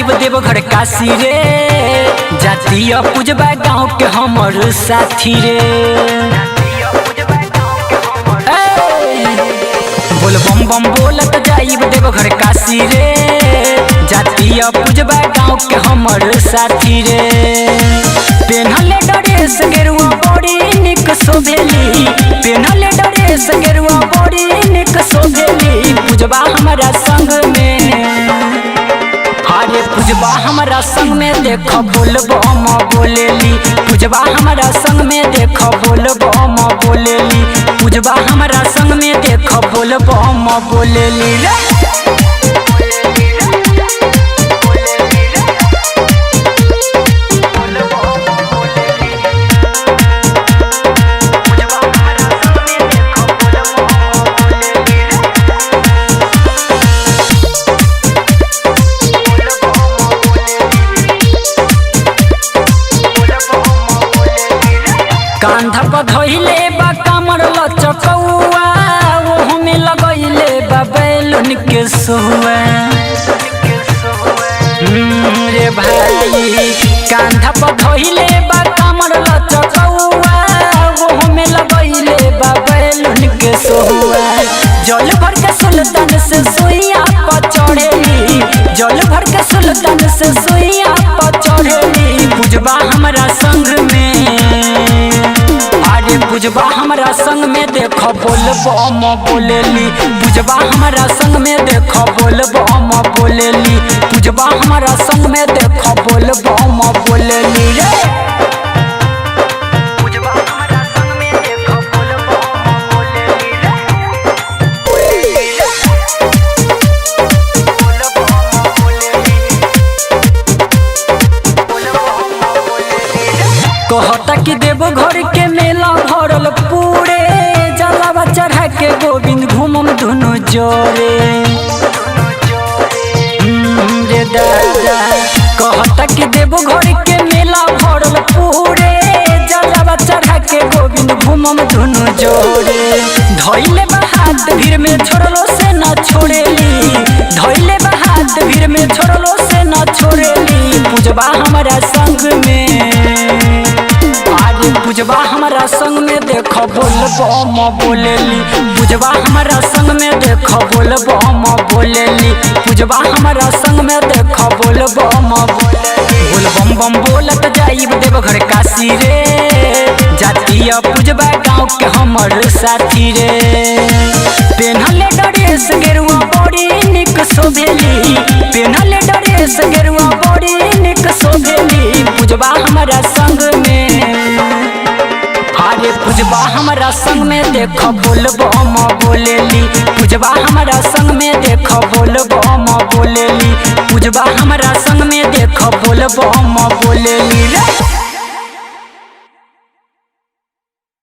जाइब देवघर काशी रे, जातीय पूजबा गाँव के हमर साथी रे। बोल बम बम बोलत जाइब देवघर काशी रे, जातीय पूजबा गाँव के हमर साथी रे। पेन्हले ड्रेस गेरुआ बड़ी निक शोभेली, पेन्हले ड्रेस गेरुआ बड़ी निक शोभेली। पूजबा हमारा संग में, अरे पूजबा हमारा संग में देख बोल बम बोलेली। पूजबा हमारा संग में देख बोल बम बोलेली। पूजबा हमारा संग में देख बोल बम बोलेली रे। कांधा पर धोइले बा कमर लचकौआ, ओहो में लगैले बा बैलून के सोआ। रे भाई कांधा पर धोइले बा कमर लचकौआ, ओहो में लगैले बा बैलून के सोआ। जल भर के सुल्तान से सुइया पर चढ़ेली, जल भर के सुल्तान से सुइया पर चढ़ेली। पूजबा हमारा संग में, पूजबा हमारा संग में देख बोल बम बोलेली। पूजबा हमारा संग में देख बोल बम बोलेली। पूजबा हमारा संग में देख बोल बम बोलेली रे। पूजबा हमारा संग में देख बोल बम बोलेली रे। बोल बम बोलेली, बोल बम बोलेली रे। कहता कि देवघर के मेला भरल पूरे, जलावा चढ़ा के गोविंद घूमम दुनु जोरे। रे दादा कहता कि देवघर के मेला भरल पूरे, जलावा चढ़ा के गोविंद घूमम दुनु जोरे। धइले बा हाथ भीड़ में छोड़लो से न छोड़ेली, धइले बा हाथ भीड़ में छोड़लो से न छोड़ेली। पूजबा हमारा संग में, पूजबा हमारा संग में देख बोल बम बोलेली। पूजबा हमारा संग में देख बोल बम बोलेली। पूजबा हमारा संग में देख बोल बम बोलेली। बोल बम बम बोलत जाइब देवघर काशी रे, जातीय पूजबा गाँव के हमर साथी रे। पेन्हले ड्रेस गेरुआ बड़ी निक शोभेली, पेन्हले ड्रेस गेरुआ बड़ी निक शोभेली। पूजबा हमारा संग में, अरे पूजबा हमारा संग में देख बोल बम बोलेली। पूजबा हमारा संग में देख बोल बम बोलेली। पूजबा हमारा संग में देख बोल बम बोलेली रे।